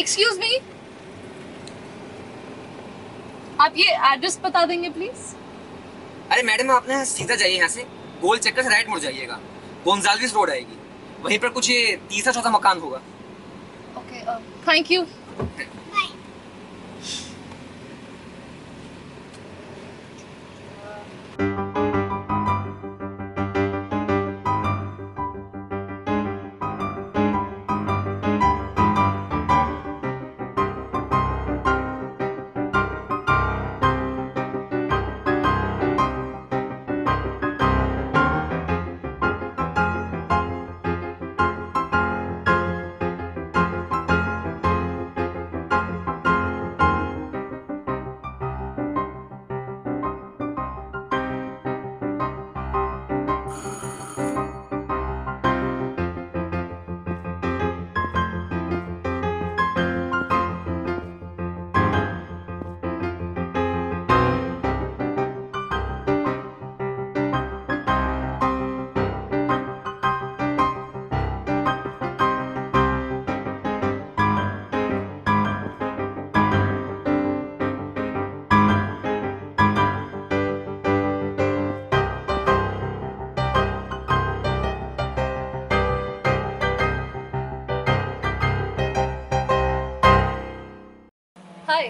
Excuse me, आप ये address बता देंगे प्लीज? अरे मैडम, आप ना सीधा जाइए, यहाँ से गोल चक्कर से राइट मुड़ जाइएगा। गोंजाल्विस रोड आएगी, वहीं पर कुछ ये तीसरा चौथा मकान होगा। Okay, thank you. Hi,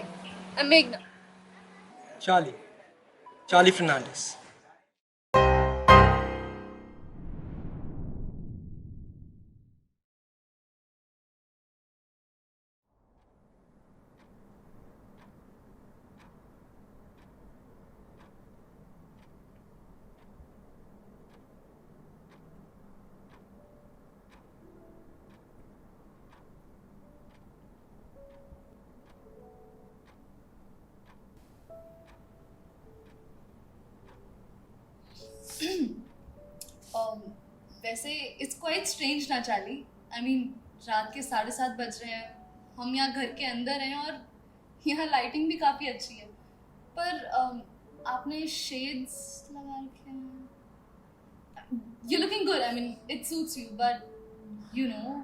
I'm Meghna. Charlie Fernandez. वैसे इट्स क्वाइट स्ट्रेंज ना चार्ली। आई मीन रात के 7:30 बज रहे हैं, हम यहाँ घर के अंदर हैं और यहाँ लाइटिंग भी काफ़ी अच्छी है, पर आपने शेड्स लगा रखे हैं। You looking good, I mean it suits you, but you know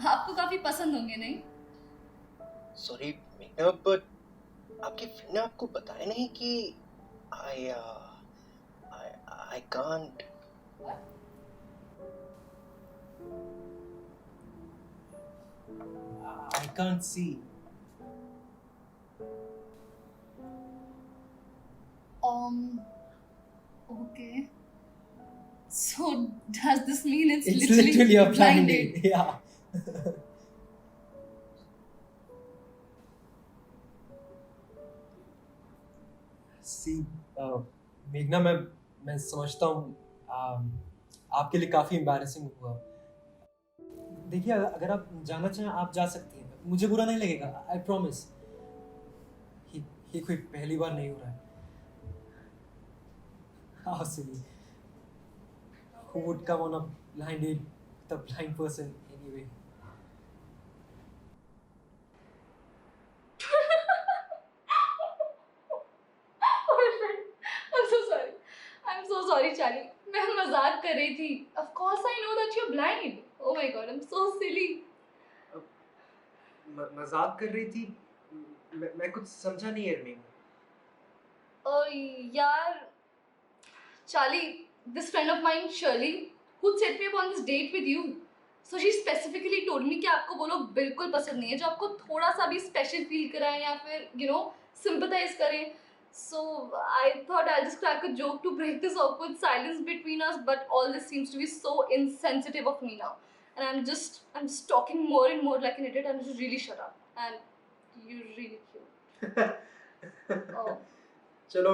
आपको काफ़ी पसंद होंगे, नहीं? Sorry, मेघना, but आपकी फ्रेंड ने आपको बताया नहीं कि I I can't. I can't see. Okay. So does this mean it's It's literally literally a blind blind date? date. Yeah. See, मेघना, मैं समझता हूँ आपके लिए काफ़ी एम्बैरेसिंग हुआ। देखिए, अगर आप जाना चाहें आप जा सकती हैं, मुझे बुरा नहीं लगेगा, आई प्रॉमिस। ये कोई पहली बार नहीं हो रहा है। How silly. Who would come on a blind date with a blind person anyway? I'm so sorry. I'm so sorry, Charlie. मैं मजाक कर रही थी. Of course I know that you're blind. Oh my god, I'm so silly. मजाक कर रही थी? मैं कुछ समझा नहीं है मेघना। यार, Charlie, this friend of mine, Shirley, who set me up on this date with you. So she specifically told me कि आपको वो लोग बिल्कुल पसंद नहीं है जो आपको थोड़ा सा भी स्पेशल फील कराएं या फिर sympathize करें. So I thought I'll just crack a joke to break this awkward silence between us, but all this seems to be so insensitive of me now, and I'm just talking more and more like an idiot, and just really shut up. And you're really cute. Oh. चलो,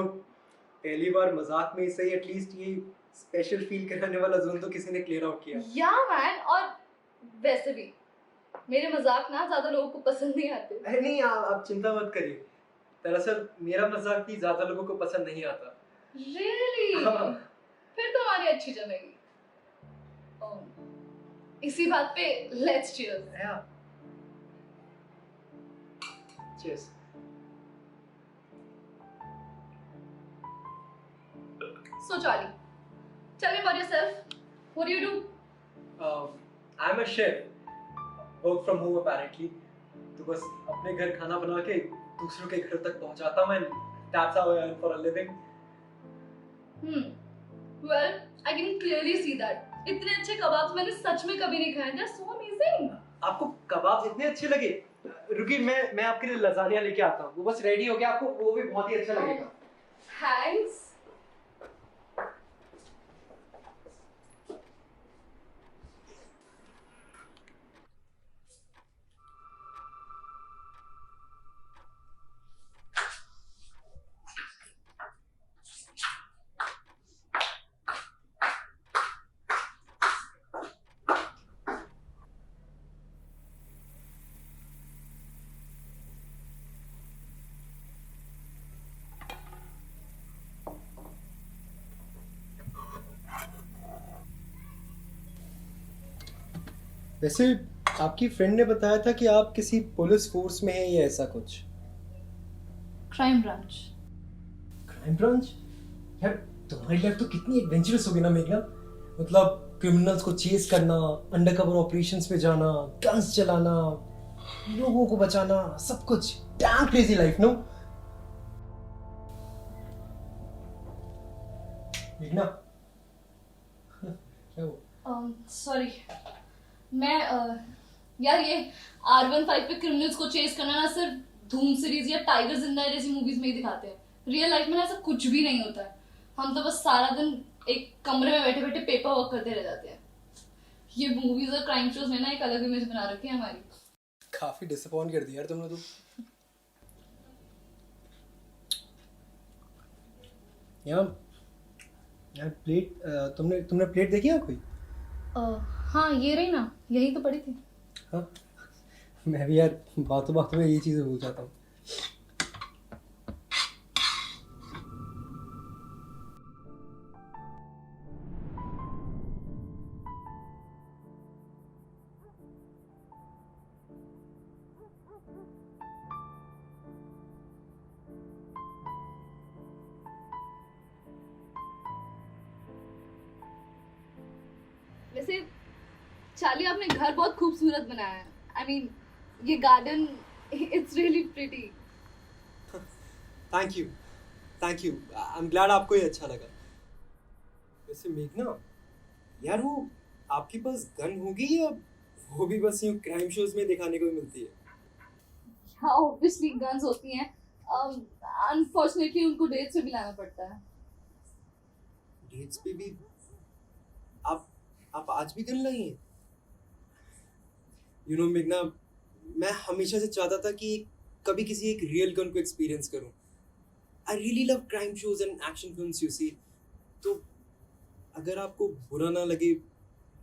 पहली बार मजाक में ही सही, at least ये special feel कराने वाला zone तो किसी ने क्लियर आउट किया। Yeah man, और वैसे भी मेरे मजाक ना ज्यादा लोगों को पसंद नहीं आते। अरे नहीं, आप चिंता मत करिए। दरअसल मेरा मजाक भी ज्यादा लोगों को पसंद नहीं आता। Really? हाँ। फिर तो हमारी अच्छी जमेगी। इसी बात पे let's cheers. Yeah. Cheers. So Charlie, tell me about yourself. What do you do? I'm a chef. Work from home apparently. तो बस अपने घर खाना बना के दूसरों के घर तक पहुंचाता मैं. That's how I earn for a living. Well, I can clearly see that. इतने अच्छे कबाब्स मैंने सच में कभी नहीं खाए. They're so amazing. आपको कबाब इतने अच्छे लगे? रुकिए, मैं आपके लिए लजानिया लेके आता हूँ. वो बस रेडी हो गया, आपको वो भी बहुत ही अच्छा लगेगा. Thanks. वैसे आपकी फ्रेंड ने बताया था कि आप किसी पुलिस फोर्स में हैं या ऐसा कुछ. Crime branch. Crime branch? यार तुम्हारी लाइफ तो कितनी एडवेंचरस होगी ना मेघना. मतलब क्रिमिनल्स को चेस करना, अंडरकवर ऑपरेशंस पे जाना, गन्स चलाना, लोगों को बचाना, सब कुछ. Damn crazy life, no? मेघना क्या हुआ? Sorry. मैं यार ये R15 पे क्रिमिनल्स को चेस करना ना सिर्फ धूम सीरीज या टाइगर जिंदा है जैसी मूवीज में ही दिखाते हैं. रियल लाइफ में ऐसा कुछ भी नहीं होता है. हम तो बस सारा दिन एक कमरे में बैठे बैठे पेपर वर्क करते रह जाते हैं. ये मूवीज और क्राइम शोज ने ना एक अलग इमेज बना रखी है हमारी. काफी डिसअपॉइंट कर दिया यार तुमने तो. यार यार प्लेट, तुमने प्लेट देखी है कोई? हाँ ये रही ना, यही तो पड़ी थी. हाँ, मैं भी यार बातों बातों में ये चीजें भूल जाता हूँ. वैसे चार्ली आपने घर बहुत खूबसूरत बनाया है. आई मीन ये garden, it's really pretty. Thank you. I am glad आपको ये अच्छा लगा. वैसे मेघना यार, वो आपके पास गन होगी या वो भी बस यूं क्राइम शोज में दिखाने को ही मिलती है? हाँ ऑब्वियसली गन्स होती हैं. अनफॉर्चुनेटली उनको डेट्स पे भी लाना पड़ता है. डेट्स पे भी? आप आज भी गन लाई हैं? यू नो मेघना, मैं हमेशा से चाहता था कि कभी किसी एक रियल गन को एक्सपीरियंस करूं. I really love crime shows and action films, you see. तो अगर आपको बुरा ना लगे,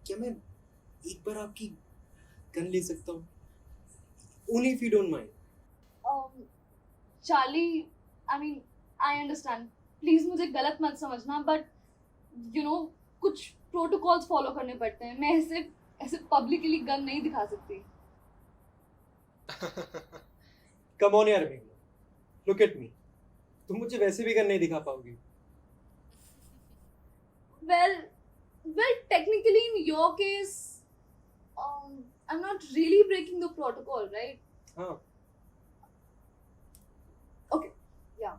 क्या मैं एक बार आपकी गन ले सकता हूँ? Only if you don't mind. Charlie, I mean I understand. Please मुझे गलत मत समझना, बट यू नो कुछ प्रोटोकॉल्स फॉलो करने पड़ते हैं. मैं ऐसे पब्लिकली गन नहीं दिखा सकती. कम ऑन यार मेघना, लुक एट मी. तुम मुझे वैसे भी गन नहीं दिखा पाओगी. Well, technically in your case, I'm not really breaking the protocol, right? हाँ. Okay, yeah.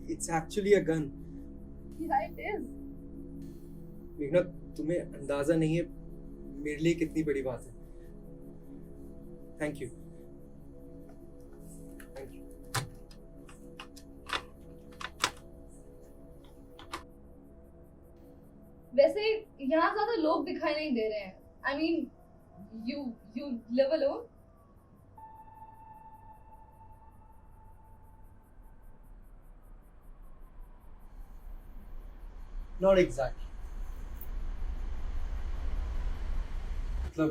It's actually a gun. Yeah, it is. मेघना, तुम्हें अंदाजा नहीं है मेरे लिए कितनी बड़ी बात है. Thank you. वैसे यहाँ ज्यादा लोग दिखाई नहीं दे रहे हैं. I mean, you live alone? Not exactly. मतलब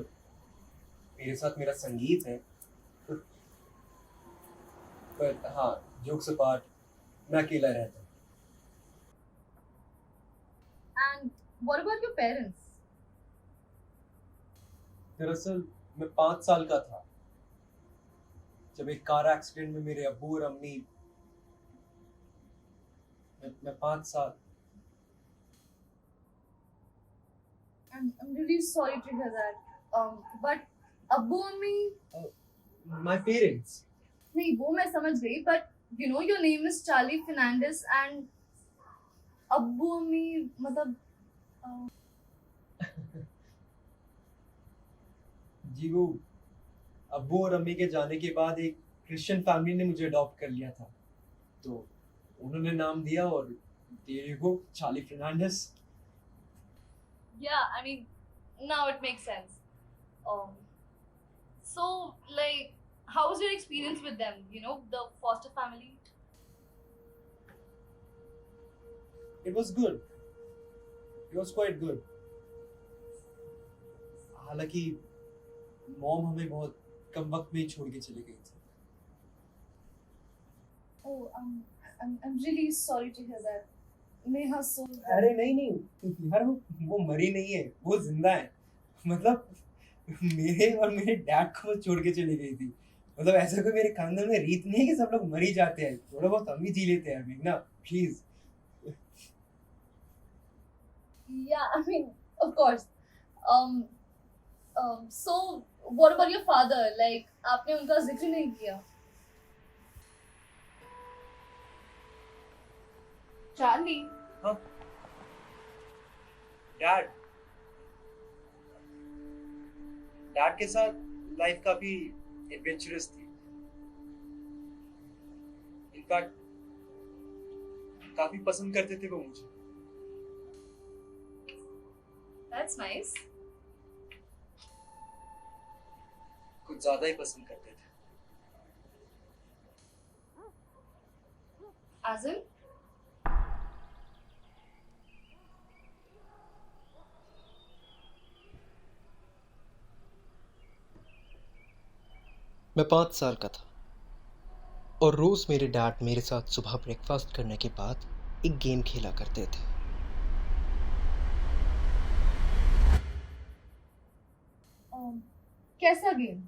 मेरे साथ मेरा संगीत है, पर हाँ, जोक्स अपार्ट, मैं अकेला रहता हूँ। And what about your parents? दरअसल मैं 5 साल का था जब एक कार एक्सीडेंट में मेरे अब्बू और अम्मी, मैं 5 साल। I'm really sorry to hear that. But अब्बू अम्मी माय पेरेंट्स। नहीं वो मैं समझ गई, but you know your name is Charlie Fernandez and अब्बू अम्मी मतलब जी वो अब्बू और अम्मी के जाने के बाद एक क्रिश्चियन फैमिली ने मुझे अडॉप्ट कर लिया था, तो उन्होंने नाम दिया और there you go, Charlie Fernandes. yeah, I mean now it makes sense. So like how was your experience with them? You know, the foster family? It was good. It was quite good. हालांकि mom हमें बहुत कम वक्त में ही छोड़ के चली गई थी। Oh, I'm really sorry to hear that. Neha so अरे नहीं यार, वो मरी नहीं है, वो जिंदा है। मतलब मेरे और मेरे डैड को वो छोड़ के चली गई थी। मतलब ऐसा कोई मेरे खानदान में रीत नहीं है कि सब लोग मर ही जाते हैं, थोड़ा बहुत हम भी जी लेते हैं मेघना, please. yeah, I mean of course. So what about your father? Like आपने उनका जिक्र नहीं किया? Charlie. हाँ डैड के साथ लाइफ काफी एडवेंचरस थी। इनफैक्ट काफी पसंद करते थे वो मुझे। That's nice. कुछ ज्यादा ही पसंद करते थे। As in? मैं 5 साल का था और रोज मेरे डैड मेरे साथ सुबह ब्रेकफास्ट करने के बाद एक गेम खेला करते थे। कैसा गेम?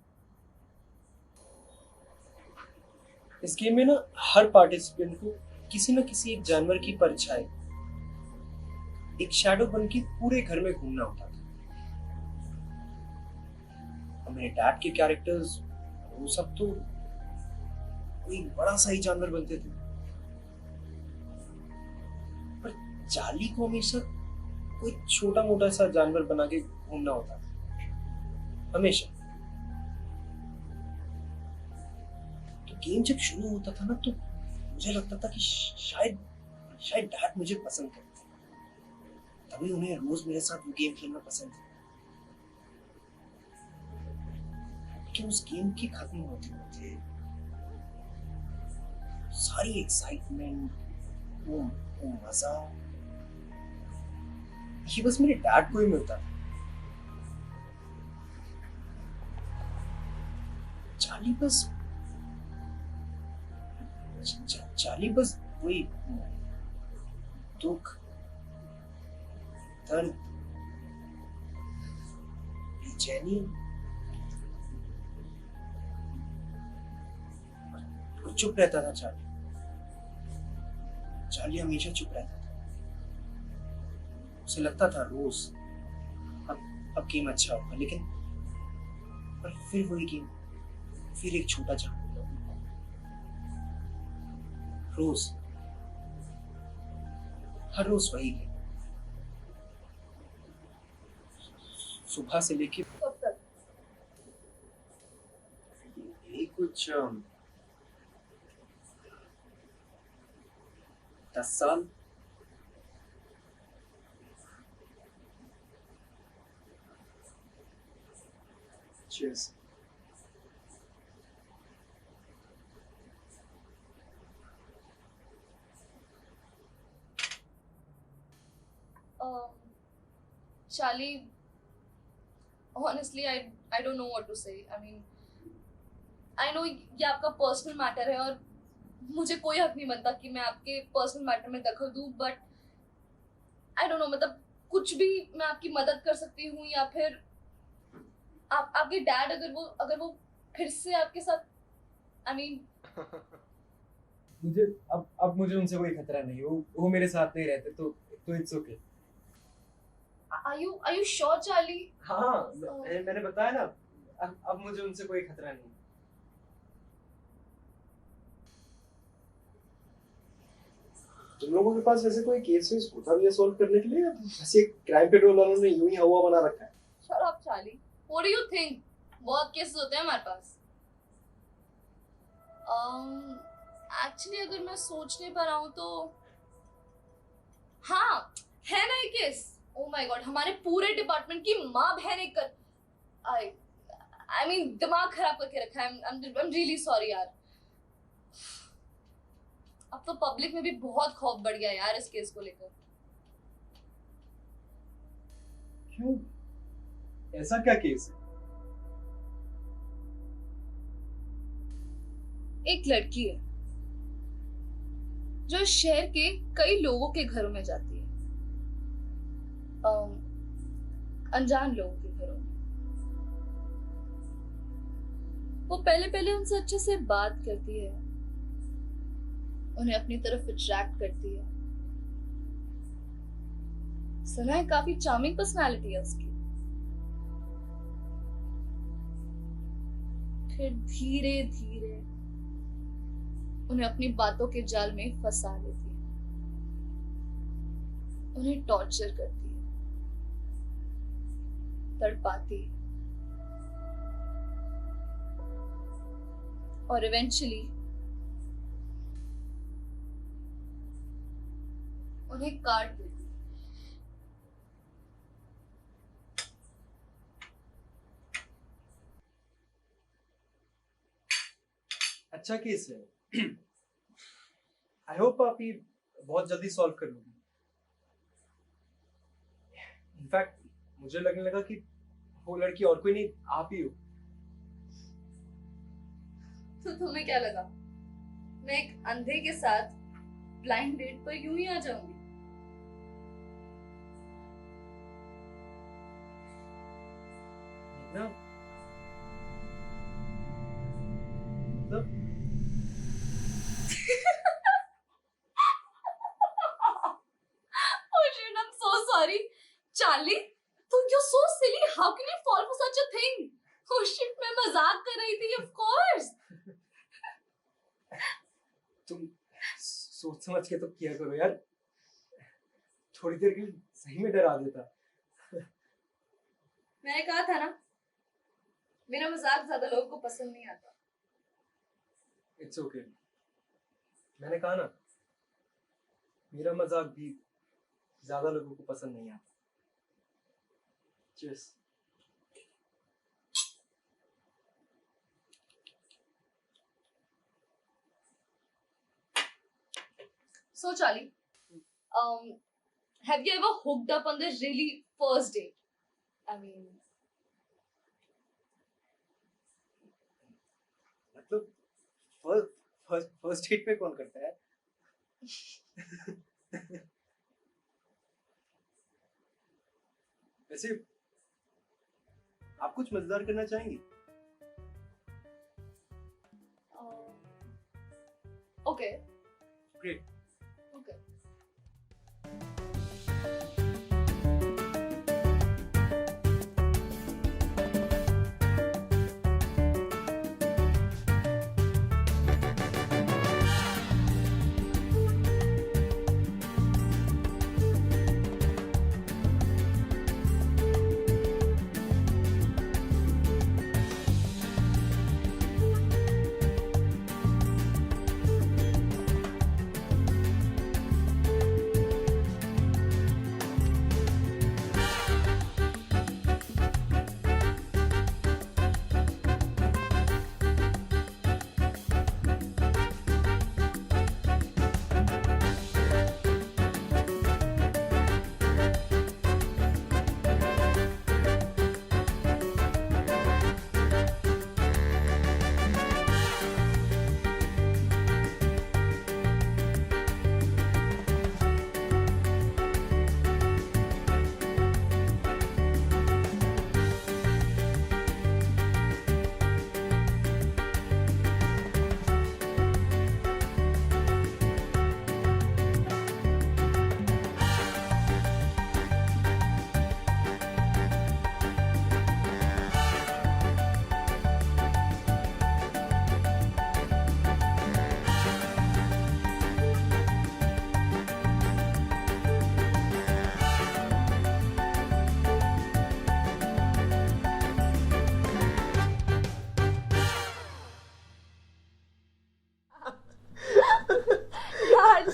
इस गेम में ना हर पार्टिसिपेंट को किसी न किसी एक जानवर की परछाई, एक शैडो बन के पूरे घर में घूमना होता था। और मेरे डैड के कैरेक्टर्स वो सब तो कोई बड़ा सा ही जानवर बनते थे, पर चार्ली को हमेशा कोई छोटा मोटा सा जानवर बना के घूमना होता था, हमेशा। तो गेम जब शुरू होता था ना तो मुझे लगता था कि शायद डैड मुझे पसंद करते हैं, तभी उन्हें रोज मेरे साथ वो गेम खेलना पसंद है। लेकिन उस गेम के खत्म होते होते सारी एक्साइटमेंट, वो मजा, ये बस मेरे डैड को ही मिलता था। चार्ली बस वही दुख, दर्द, बेचैनी और चुप रहता था। चार्ली हमेशा चुप रहता था। उसे लगता था रोज अब गेम अच्छा होगा, लेकिन पर फिर वही गेम, फिर एक छोटा जानवर, रोज हर रोज वही गेम, सुबह से लेके कब तक? यही कुछ 10 साल। Cheers. Charlie, honestly, I don't know what to say. I mean, I know ये आपका पर्सनल मैटर है और मुझे कोई हक नहीं बनता कि मैं आपके पर्सनल मैटर में दखल दूं, बट आई डोंट नो, मतलब कुछ भी मैं आपकी मदद कर सकती हूँ, या फिर आपके डैड अगर वो फिर से आपके साथ, आई मीन, मुझे अब मुझे उनसे कोई खतरा नहीं, वो मेरे साथ नहीं रहते तो it's okay. Are you sure Charlie? हाँ, मैंने बताया ना, अब मुझे उनसे कोई खतरा नहीं। तुम लोगों के पास ऐसे कोई केस वेस होता भी है सॉल्व करने के लिए, या ऐसे क्राइम पेट्रोल वालों ने यूं ही हवा बना रखा है? Shut up Charlie, what do you think? बहुत केसेस होते हैं हमारे पास। एक्चुअली अगर मैं सोचने पर आऊं तो हाँ, है ना एक केस। ओ माय गॉड, हमारे पूरे डिपार्टमेंट की माँ बहन एक कर आई मीन दिमाग खराब करके रखा है। आई एम रियली सॉरी यार। अब तो पब्लिक में भी बहुत खौफ बढ़ गया यार इस केस को लेकर। क्यों, ऐसा क्या केस है? एक लड़की है जो शहर के कई लोगों के घरों में जाती है, अनजान लोगों के घरों में। वो पहले पहले उनसे अच्छे से बात करती है, उन्हें अपनी तरफ अट्रैक्ट करती है। सुना है काफी चार्मिंग पर्सनालिटी है उसकी। फिर धीरे धीरे उन्हें अपनी बातों के जाल में फंसा लेती है, उन्हें टॉर्चर करती है, तड़पाती है, और इवेंचुअली उन्हें काट देती है। अच्छा केस है। आई होप आप ये बहुत जल्दी सॉल्व कर लोगी। इनफैक्ट मुझे लगने लगा कि वो लड़की और कोई नहीं, आप ही हो। तो तुम्हें क्या लगा मैं एक अंधे के साथ ब्लाइंड डेट पर यूं ही आ जाऊंगी? ना मतलब Oh shit, I'm so sorry. Charlie, you're so silly. How can you fall for such a thing? Oh shit, मैं मजाक कर रही थी, of course. तुम सोच समझ के तो किया करो यार, थोड़ी देर के लिए सही में डरा देता। मैंने कहा था ना, मेरा मजाक ज्यादा लोगों को पसंद नहीं आता। इट्स ओके, मैंने कहा ना, मेरा मजाक भी ज्यादा लोगों को पसंद नहीं आता। Cheers. So Charlie, have you ever hooked up on the really first date? I mean, मतलब फर्स्ट डेट पे कौन करता है? वैसे आप कुछ मजेदार करना चाहेंगी? okay. Great. Okay.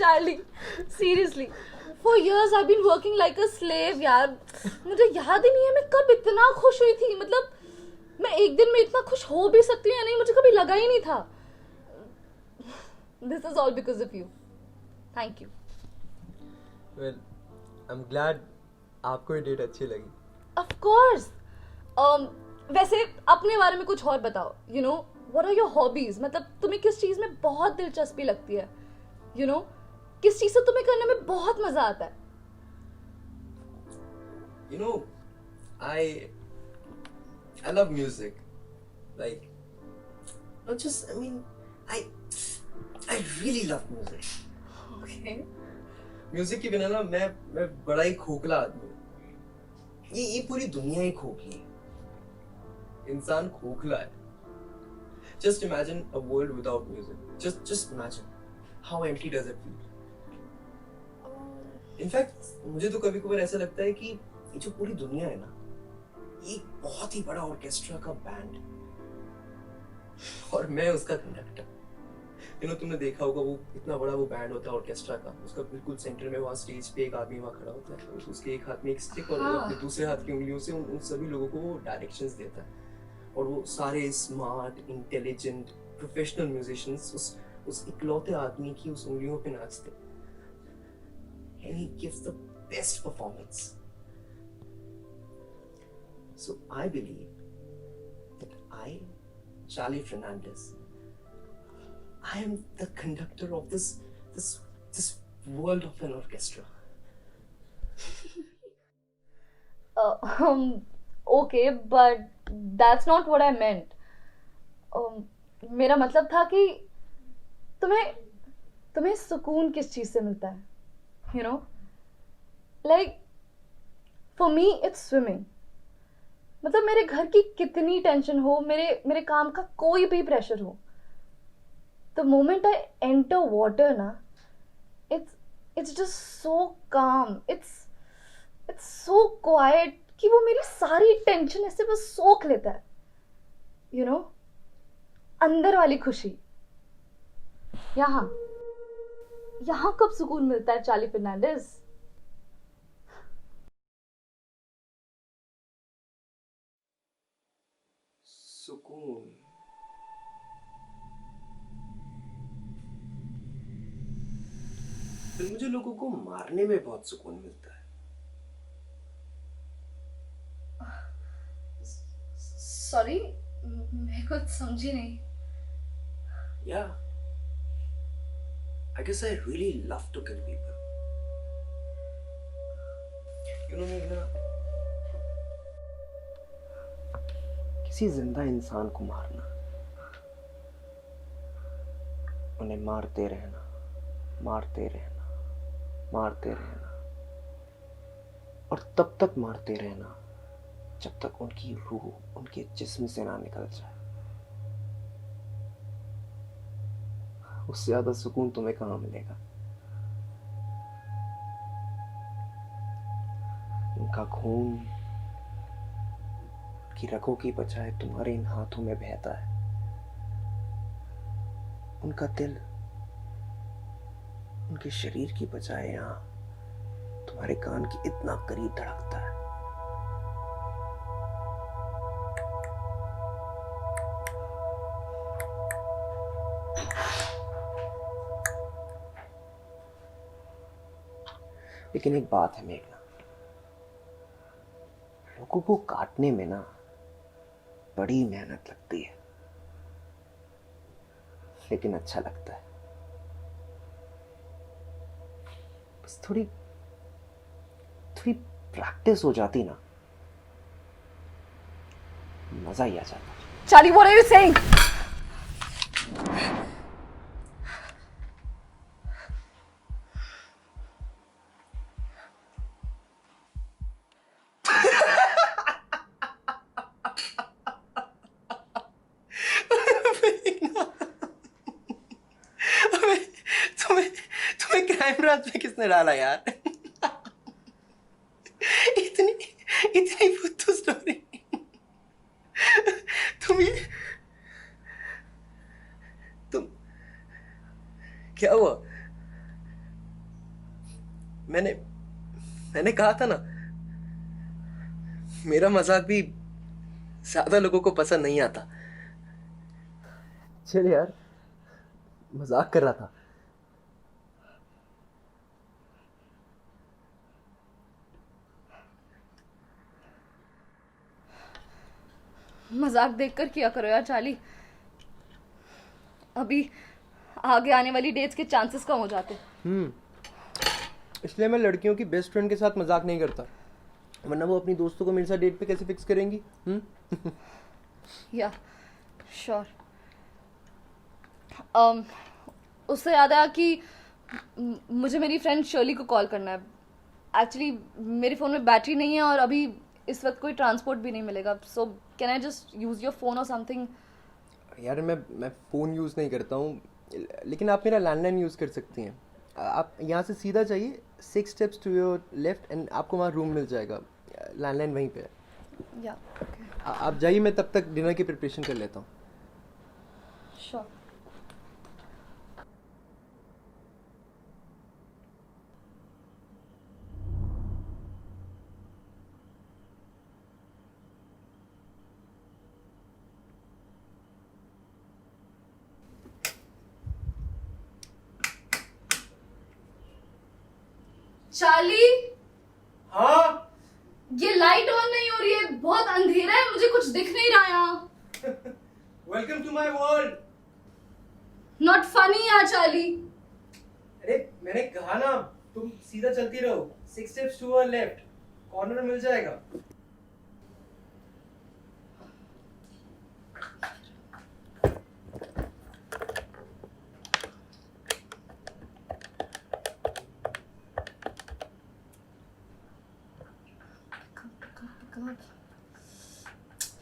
Charlie, seriously, for years I've been working like a slave यार. मुझे याद ही नहीं है मैं कब इतना खुश हुई थी. मतलब मैं एक दिन में इतना खुश हो भी सकती हूँ या नहीं मुझे कभी लगा ही नहीं था. This is all because of you. Thank you. Well, I'm glad आपको ये डेट अच्छी लगी. Of course. वैसे अपने बारे में कुछ और बताओ. You know, what are your hobbies? मतलब तुम्हें किस चीज़ में बहुत दिलचस्पी लगती है? You know, किस चीज़ से तुम्हें करने में बहुत मज़ा आता है? You know, I love music. Like, not just, I mean, I really love music. Okay. Music के बिना ना मैं बड़ा ही खोखला आदमी हूँ. ये पूरी दुनिया ही खोखली है. इंसान खोखला है. Just imagine a world without music. Just imagine. How empty does it feel? In fact, मुझे तो कभी-कभार ऐसा लगता है कि ये जो पूरी दुनिया है ना, ये एक बहुत ही बड़ा ऑर्केस्ट्रा का बैंड और मैं उसका कंडक्टर. तुमने देखा होगा वो इतना बड़ा वो बैंड होता है ऑर्केस्ट्रा का. उसका बिल्कुल सेंटर में वहाँ स्टेज पे एक आदमी वहाँ खड़ा होता है. उसके एक हाथ में एक स्टिक और वो अपने दूसरे हाथ की उंगलियों से उन सभी लोगों को वो डायरेक्शंस देता है. और वो सारे स्मार्ट, इंटेलिजेंट, प्रोफेशनल म्यूजिशियंस उस इकलौते आदमी की उस उंगलियों पे नाचते. And he gives the best performance. So I believe that I, Charlie Fernandez, I am the conductor of this world of an orchestra. Okay, but that's not what I meant. मेरा मतलब था कि तुम्हें सुकून किस चीज से मिलता है? You know, like for me it's swimming. मतलब मेरे घर की कितनी टेंशन हो, मेरे काम का कोई भी प्रेशर हो, the moment I enter water ना, it's just so calm. It's so quiet कि वो मेरी सारी टेंशन ऐसे बस सोख लेता है. You know, अंदर वाली खुशी. यहाँ कब सुकून मिलता है चार्ली फर्नांडिस? सुकून. फिर मुझे लोगों को मारने में बहुत सुकून मिलता है. सॉरी, मैं कुछ समझी नहीं. Yeah. I guess I really love to kill people. You know, Meghna, किसी जिंदा इंसान को मारना, उन्हें मारते रहना, मारते रहना, मारते रहना, और तब तक मारते रहना जब तक उनकी रूह उनके जिस्म से ना निकल जाए. उससे ज्यादा सुकून तुम्हें कहाँ मिलेगा? उनका खून की रगों की बजाय तुम्हारे इन हाथों में बहता है. उनका दिल उनके शरीर की बजाय यहाँ तुम्हारे कान के इतना करीब धड़कता है. लेकिन एक बात है मेघना, लोगों को काटने में ना बड़ी मेहनत लगती है, लेकिन अच्छा लगता है. बस थोड़ी प्रैक्टिस हो जाती ना, मजा ही आ जाता. Charlie, what are you saying? तुम्हें क्राइम ब्रांच में किसने डाला यार? इतनी बुद्धू स्टोरी. तुम क्या हुआ? मैंने कहा था ना, मेरा मजाक भी ज्यादा लोगों को पसंद नहीं आता। चल यार, मजाक कर रहा था। मजाक देखकर किया करो यार चार्ली, अभी आगे आने वाली डेट्स के चांसेस कम हो जाते। इसलिए मैं लड़कियों की बेस्ट फ्रेंड के साथ मजाक नहीं करता, वरना वो अपनी दोस्तों को मेरे साथ डेट पे कैसे फिक्स करेंगी? या श्योर। उससे याद आया कि मुझे मेरी फ्रेंड शर्ली को कॉल करना है। एक्चुअली मेरे फ़ोन में बैटरी नहीं है और अभी इस वक्त कोई ट्रांसपोर्ट भी नहीं मिलेगा, so can I just use your phone और समथिंग? यार मैं फ़ोन यूज़ नहीं करता हूँ, लेकिन आप मेरा लैंडलाइन यूज़ कर सकती हैं। आप यहाँ से सीधा जाइए, 6 steps to your left and आपको वहाँ रूम मिल जाएगा। लैंडलाइन वहीं पे है। या ओके आप जाइए, मैं तब तक डिनर की प्रिपरेशन कर लेता हूँ। श्योर। चार्ली, हाँ ये लाइट ऑन नहीं हो रही है, बहुत अंधेरा है, मुझे कुछ दिख नहीं रहा यहाँ। Welcome to my world. Not funny यार चार्ली। अरे मैंने कहा ना, तुम सीधा चलती रहो, 6 steps to your left, corner मिल जाएगा।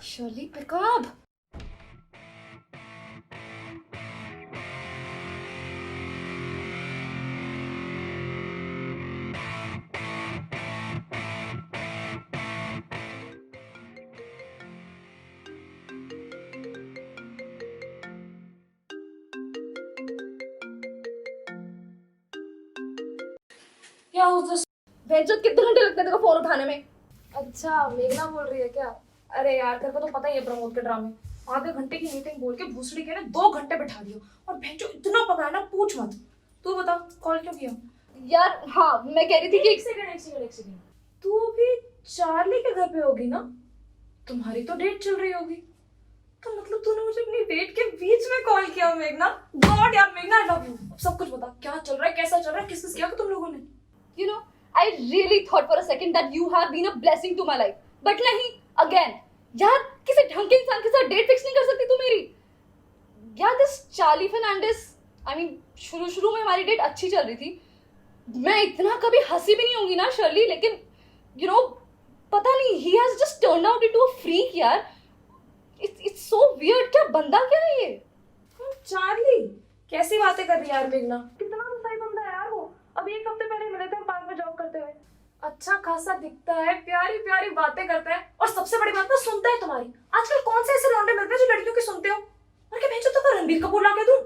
Shirley, pick up. क्या हो तो? भेजो, कितने घंटे लगते हैं तेरे को फोन उठाने में? अच्छा, मेघना बोल रही है क्या? अरे यार, तेरे को तो पता ही है प्रमोद के ड्रामे। आधे घंटे की मीटिंग बोल के भूसड़ी के ने 2 घंटे बैठा दिया और भेजो इतना पका है ना, पूछ मत। तू बता, कॉल क्यों किया? यार हाँ, मैं कह रही थी कि एक सेकंड। तू भी चार्ली के घर पे होगी ना? तुम्हारी तो डेट चल रही होगी, तो मतलब तूने मुझे अपनी डेट के बीच में कॉल किया मेघना? गॉड यार मेघना, आई लव यू। अब सब कुछ बता, क्या चल रहा है, कैसा चल रहा है, किस किस किया तुम लोगों ने? you know, I really thought for a second that you have been a blessing to my life. But नहीं, again, यार किसी ढंग के इंसान के साथ डेट फिक्स नहीं कर सकती तू मेरी? यार this Charlie Fernandez, I mean, शुरू में हमारी डेट अच्छी चल रही थी, मैं इतना कभी हंसी भी नहीं होंगी ना शर्ली, लेकिन you know, पता नहीं, he has just turned out into a freak यार. It's so weird. क्या बंदा क्या है ये? चार्ली कैसी बातें कर रही है यार मेघना? कितना तो सही बंदा है यार वो। अभी 1 हफ्ते पहले मिले थे हम पार्क में जॉब करते हुए। अच्छा खासा दिखता है, प्यारी प्यारी बातें करता है, और सबसे बड़ी बात ना, सुनता है तुम्हारी। आजकल कौन से ऐसे लौंडे मिलते हैं जो लड़कियों की सुनते हो? और क्या भेजो तो रणबीर कपूर ला के दूं?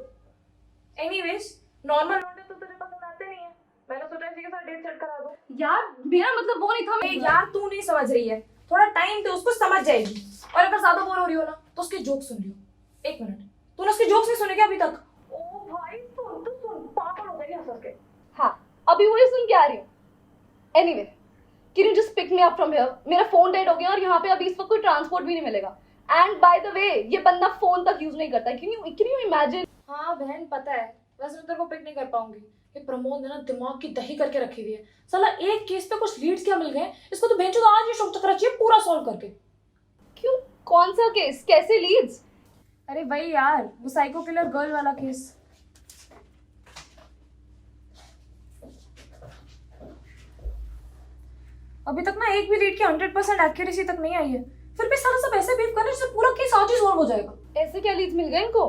एनीवेज, नॉर्मल लौंडे तो तुझे पसंद आते नहीं है। मैंने सोचा इसी के साथ डेट सेट करा दूं। यार मेरा मतलब वो नहीं था। ए यार, तू नहीं समझ रही है, थोड़ा टाइम दे उसको, समझ जाएगी। और अगर ज्यादा बोर हो रही हो ना, तो उसके जोक सुन लियो। 1 मिनट, तूने उसके जोक्स नहीं सुने क्या अभी तक? ओ भाई सुन तो सुन, पागल हो गई हंस के। हाँ, अभी वही सुन के आ रही हूँ। Anyway, can you just pick me up from here? मेरा फोन डेड हो गया और यहाँ पे अभी इस वक्त कोई ट्रांसपोर्ट भी नहीं मिलेगा। And by the way, ये बंदा फोन तक यूज नहीं करता है। Can you imagine? हाँ बहन, पता है। वैसे मैं तेरे को पिक नहीं कर पाऊंगी। ये प्रमोद ने ना दिमाग की दही करके रखी हुई है। साला एक केस पे कुछ लीड्स क्या मिल गए, इसको तो भेजो तो आज ही शौक चक्कर चाहिए पूरा सॉल्व करके। क्यों? कौन सा केस? कैसे लीड्स? अरे वही यार, वो साइको किलर गर्ल वाला केस। अभी तक ना एक भी लीड की 100% एक्यूरेसी तक नहीं आई है। फिर भी सारा सब ऐसे बिहेव कर रहे हैं जैसे पूरा केस आज ही सॉल्व हो जाएगा। ऐसे क्या लीड्स मिल गए इनको?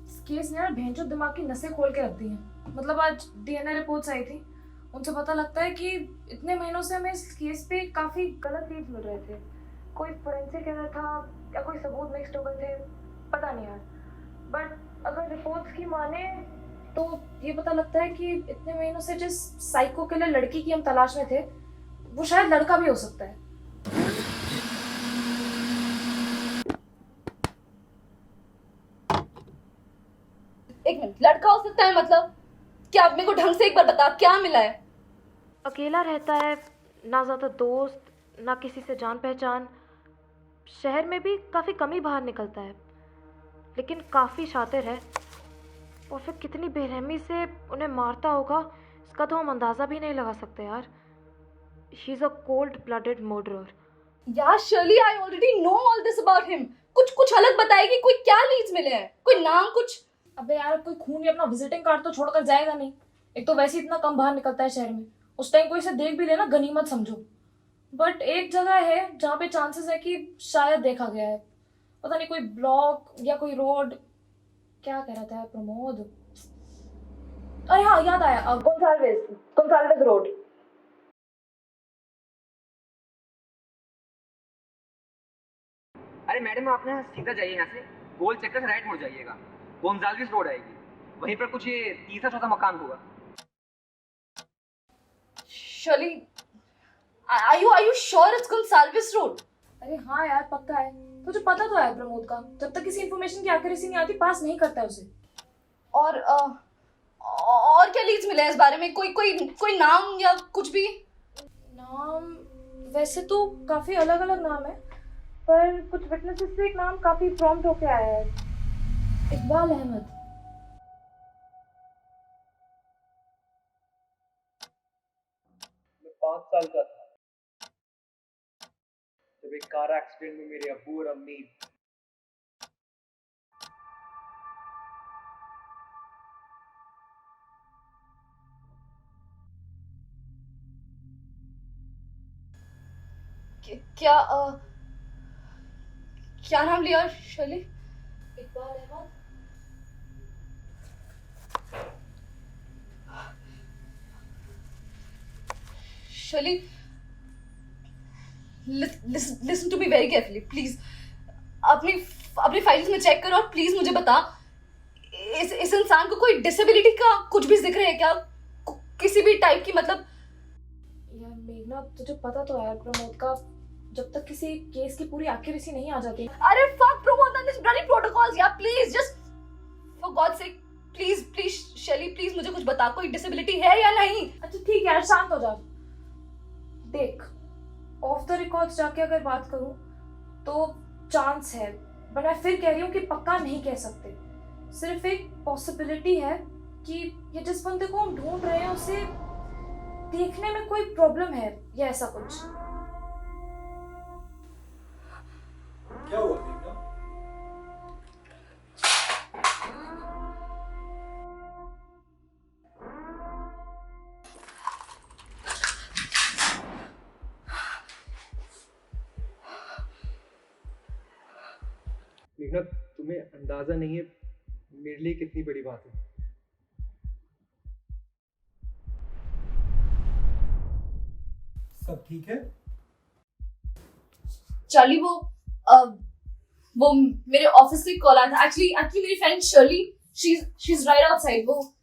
इस केस ने ना भैंचो दिमाग की नसें खोल के रख दी हैं। मतलब आज डीएनए रिपोर्ट्स आई थी, उनसे पता लगता है कि इतने महीनों से हमें इस केस पे काफी गलत लीड्स मिल रहे थे। कोई फोरेंसिक एरर था या कोई सबूत मिक्स्ड हो गए थे, पता नहीं यार। बट अगर रिपोर्ट्स की माने तो ये पता लगता है कि इतने महीनों से जिस साइको के लिए लड़की की हम तलाश में थे वो शायद लड़का भी हो सकता है। एक मिनट, लड़का हो सकता है मतलब? क्या आप मेरे को ढंग से एक बार बता, क्या मिला है? अकेला रहता है, ना ज़्यादा दोस्त ना किसी से जान पहचान। शहर में भी काफ़ी कम ही बाहर निकलता है, लेकिन काफ़ी शातिर है। और फिर कितनी बेरहमी से उन्हें मारता होगा इसका तो हम अंदाज़ा भी नहीं लगा सकते यार। He is a cold blooded murderer. यार Shirley, I already know all this about him. कुछ कुछ अलग बताएगी? कोई क्या लीड्स मिले हैं? कोई नाम कुछ? अबे यार, कोई खून या अपना विजिटिंग कार्ड तो छोड़कर जाएगा नहीं। एक तो वैसे ही इतना कम बाहर निकलता है शहर में, उस टाइम कोई इसे देख भी लेना गनीमत समझो। बट एक जगह है जहाँ पे चांसेस है कि शायद देखा गया है। पता नहीं कोई ब्लॉक या कोई रोड, क्या कह रहा था प्रमोद? अरे हाँ, याद आया, गोंसाल्वेज रोड। अरे मैडम आप ना सीधा जाइए यहाँ से, गोल चक्कर से राइट मुड़ जाइएगा, गोंजाल्विस रोड आएगी, वहीं पर कुछ ये तीसरा चौथा मकान होगा। Shirley, are you sure it's Gonsalves Road? अरे हाँ यार, पक्का है। तुझे पता तो है प्रमोद का, जब तक किसी इन्फॉर्मेशन की एक्यूरेसी नहीं आती पास नहीं करता है उसे। और क्या लीड्स मिले हैं इस बारे में? कोई नाम या कुछ भी? नाम वैसे तो काफी अलग अलग नाम है, पर कुछ विटनेसेस से एक नाम काफी प्रॉम्प्ट होके आया है, इकबाल अहमद। मैं 5 साल का था जब एक कार एक्सीडेंट में मेरे अब्बू और अम्मी क्या नाम लिया Shirley? Iqbal Ahmed. Shirley, listen to me very carefully, please. अपनी फाइल्स में चेक करो और प्लीज मुझे बता, इस इंसान को कोई डिसेबिलिटी का कुछ भी जिक्र है क्या? किसी भी टाइप की, मतलब? यार मेघना, तुझे पता तो है प्रमोद का, जब तक किसी केस की पूरी एक्यूरेसी नहीं आ जाती। अरे fuck Pramod and this bloody protocols, यार please, just for God's sake, please Shirley, please मुझे कुछ बता, कोई डिसेबिलिटी है या नहीं? अच्छा ठीक है यार, शांत हो जा। देख, ऑफ द रिकॉर्ड्स जाके अगर बात करूं तो चांस है, बट मैं फिर कह रही हूँ कि पक्का नहीं कह सकते। सिर्फ एक पॉसिबिलिटी है कि ये जिस बंदे को हम ढूंढ रहे हैं उसे देखने में कोई प्रॉब्लम है या ऐसा कुछ। क्या हुआ मेघना? मेघना, तुम्हें अंदाजा नहीं है मेरे लिए कितनी बड़ी बात है। सब ठीक है? चार्ली, वो मेरे ऑफिस से कॉल आया था। एक्चुअली मेरी friend Shirley, she's right outside. वो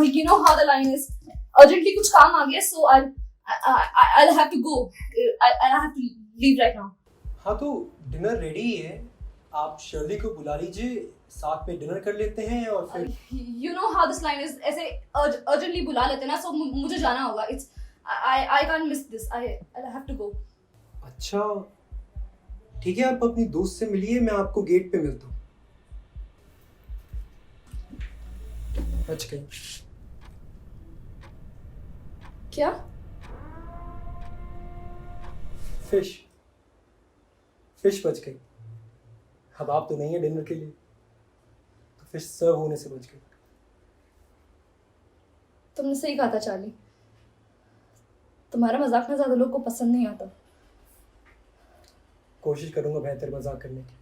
you know how the line is. Urgently कुछ काम आ गया, so I'll have to go. I'll have to leave right now. हाँ तो डिनर रेडी है, आप शर्ली को बुला लीजिए, साथ में डिनर कर लेते हैं और फिर You know how this line is. ऐसे urgently बुला लेते हैं ना, so मुझे जाना होगा. I can't miss this. I'll have to go. अच्छा ठीक है, आप अपनी दोस्त से मिलिए, मैं आपको गेट पे मिलता हूँ। बच गई। क्या? फिश बच गई। अब आप तो नहीं है डिनर के लिए, तो फिश सर्व होने से बच गई। तुमने सही कहा था चार्ली, तुम्हारा मजाक ना ज्यादा लोग को पसंद नहीं आता। कोशिश करूंगा बेहतर मजाक करने की।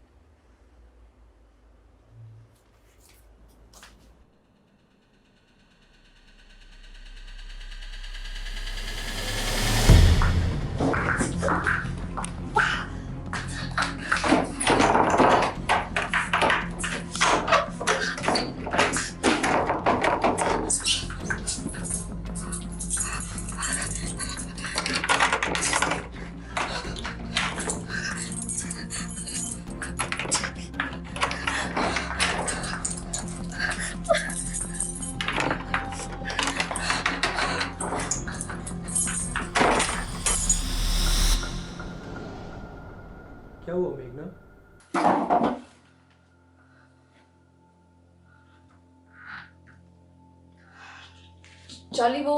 चार्ली वो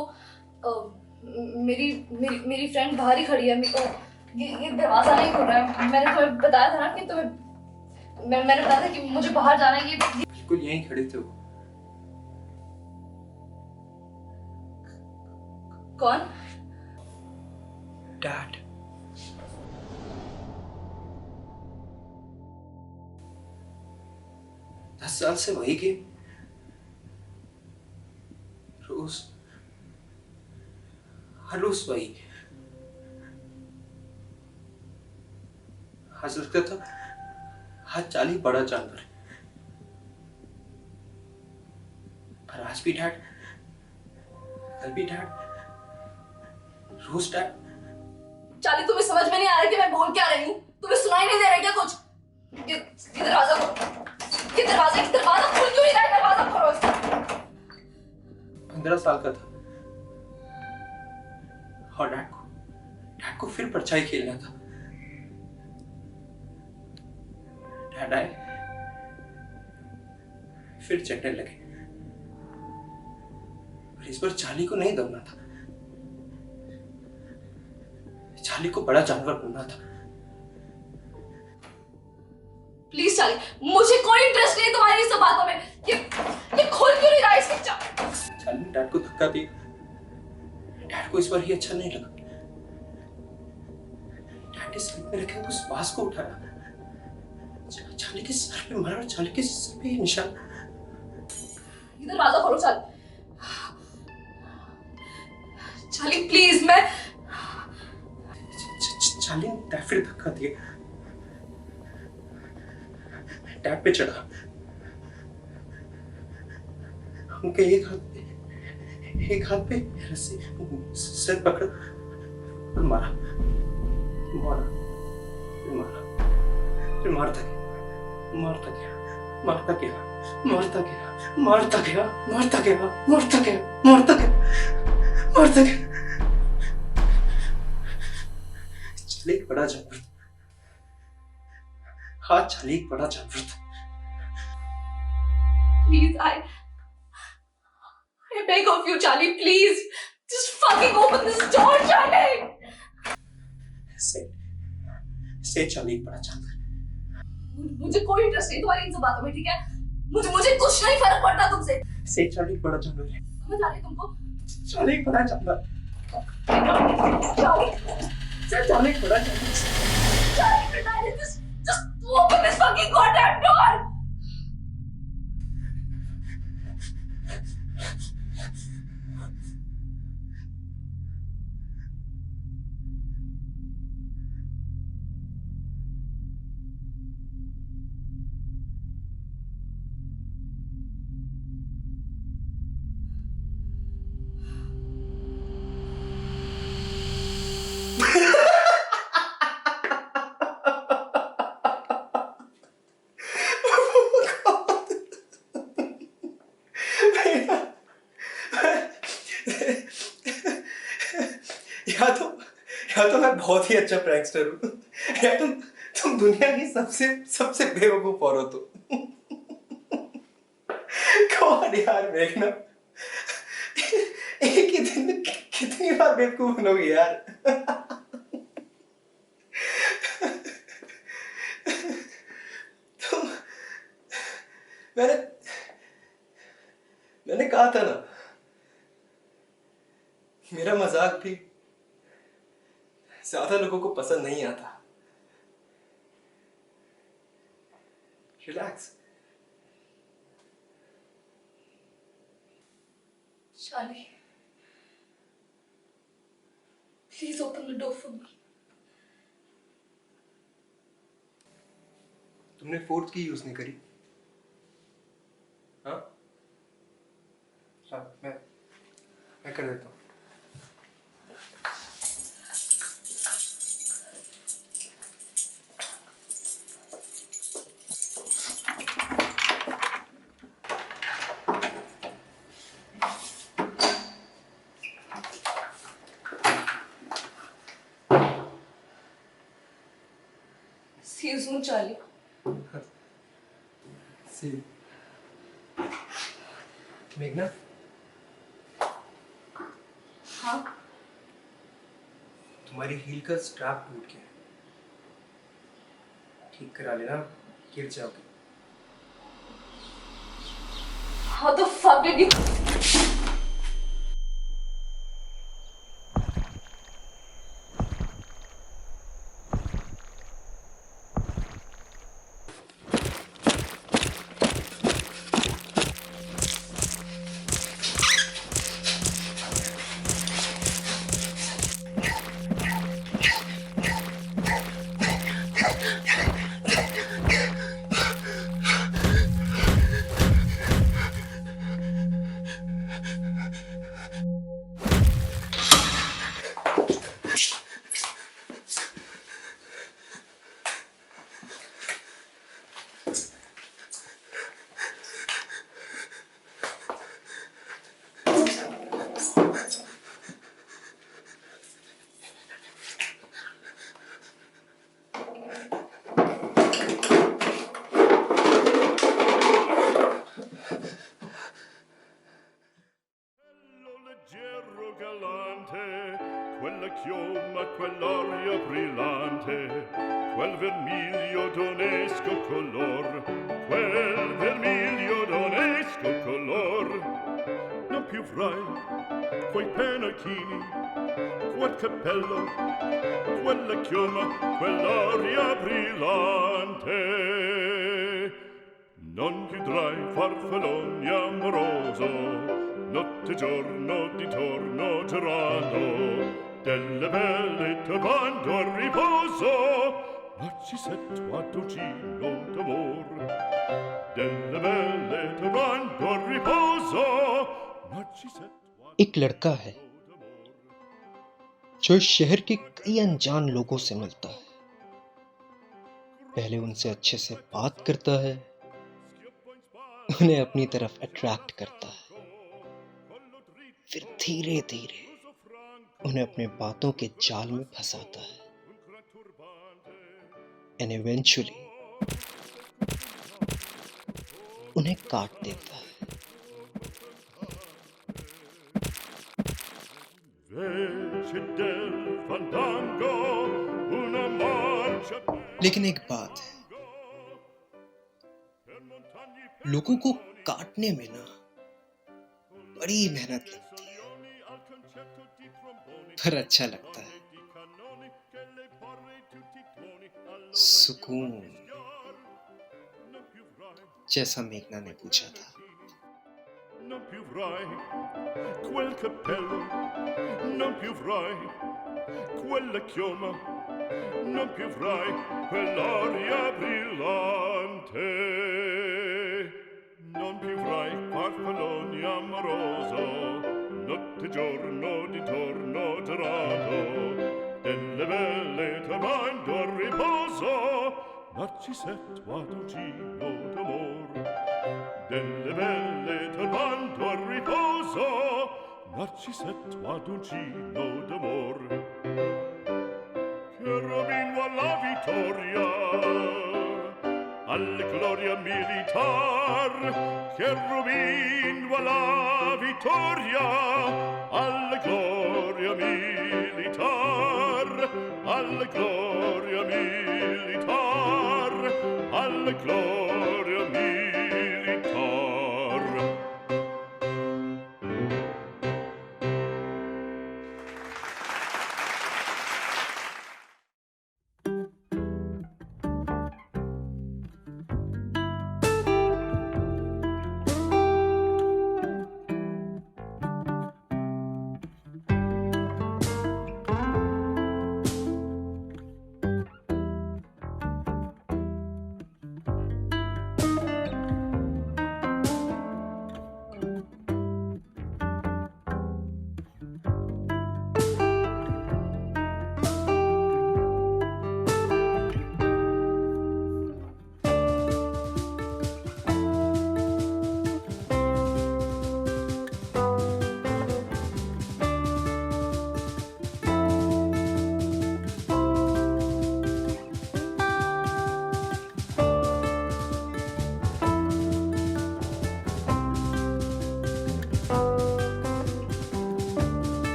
मेरी मेरी मेरी फ्रेंड बाहर ही खड़ी है, मेरे को ये दरवाजा नहीं खुल रहा है। मैंने तुम्हें बताया था ना कि मैंने बताया था कि मुझे बाहर जाना है। ये बिल्कुल यहीं खड़े थे वो। कौन? डैड। 10 साल से वही गेम, रोज हर रोज वही। आज लगता था आज चाली बड़ा जानवर है, पर आज भी डैड, कल भी डैड, रोज डैड। चार्ली तुम्हें समझ में नहीं आ रहा कि मैं बोल क्या रही हूँ? तुम्हें सुनाई नहीं दे रहा क्या कुछ? ये दरवाजा खोलो, ये दरवाजा खुल क्यों नहीं रहा है? दरवाजा खोलो इसका। 15 साल का था और डैड को फिर परछाई खेलना था। डैड आए, फिर चटने लगे, पर इस बार चाली को नहीं दबना था। चाली को बड़ा जानवर बनना था। प्लीज चार्ली, मुझे कोई इंटरेस्ट नहीं है तुम्हारी इस सब बातों में। ये खोल क्यों नहीं रहा है इसकी चाली ने डैड को धक्का दिया। डैड को इस बार ही अच्छा नहीं लगा। डैड ने स्लिप में रखे उस बांस को उठाया, चाली के सर पे मारा और चाली के सर पे निशान। ये दरवाजा खोलो चार्ली। चार्ली प्लीज, मैं चाली ने डैड फिर धक्का दिया। डैड पे चढ़ा, उनके एक हाथ पे रस्सी, सर पकड़ा और मारा, फिर मारता गया। चाली एक बड़ा जानवर था। हाँ, चाली एक बड़ा जानवर था। Please, I beg of you, Charlie, please. Just fucking open this door, Charlie. से चाली एक बड़ा जानवर। मुझे कोई इंटरेस्ट नहीं तुम्हारी इन सब बातों में, ठीक है? मुझे कुछ नहीं फर्क पड़ता तुमसे। से चाली एक बड़ा जानवर है। समझ आ रही है तुमको? चाली एक बड़ा जानवर। Charlie, चाली एक बड़ा जानवर। Charlie, just open this fucking goddamn door. या तो मैं बहुत ही अच्छा प्रैंकस्टर हूँ, या तुम दुनिया की सबसे बेवकूफ औरत हो। कौन यार मेघना, एक ही दिन में कितनी बार बेवकूफ बनोगी यार। तुम मैंने कहा था ना, मेरा मजाक भी ज्यादा लोगों को पसंद नहीं आता। Relax. Charlie, please open the door for me. तुमने फोर्थ की यूज नहीं करी? हाँ, मैं कर देता हूँ। See you soon, Charlie. See, मेघना, तुम्हारी हील का स्ट्रैप टूट गया है। ठीक करा लेना, गिर जाओगे। How the fuck did you? Leggero galante, quella chioma, quell'aria brillante, quel vermiglio d'onesco color, quel vermiglio d'onesco color. Non più avrai quei pennacchini, quel cappello, quella chioma, quell'aria brillante. Non più drai farfallone amoroso, notte e giorno di torno girando, delle belle turbando al riposo, Narcisetto Adugino d'amor. Delle belle turbando al riposo, Narcisetto एक लड़का है जो इस शहर के कई अनजान लोगों से मिलता है। पहले उनसे अच्छे से बात करता है, उन्हें अपनी तरफ अट्रैक्ट करता है, फिर धीरे धीरे उन्हें अपने बातों के जाल में फंसाता है, एंड इवेंचुअली उन्हें काट देता है। Vece del fandango una marcia लेकिन एक बात है, लोगों को काटने में ना बड़ी मेहनत लगती है, पर अच्छा लगता है। सुकून, जैसा मेघना ने पूछा था। non più avrai quel cappello, non più avrai quella chioma, non più avrai quell'aria brillante, non più avrai farfallone amoroso, notte e giorno di torno girando, delle belle turbando al riposo, Narcisetto Adugino d'amor. Delle belle turbando al riposo, Narcisetto Adugino d'amor. Cherubino alla vittoria, alla gloria militar. Cherubino alla vittoria, alla gloria militar. Alla gloria militar, alla gloria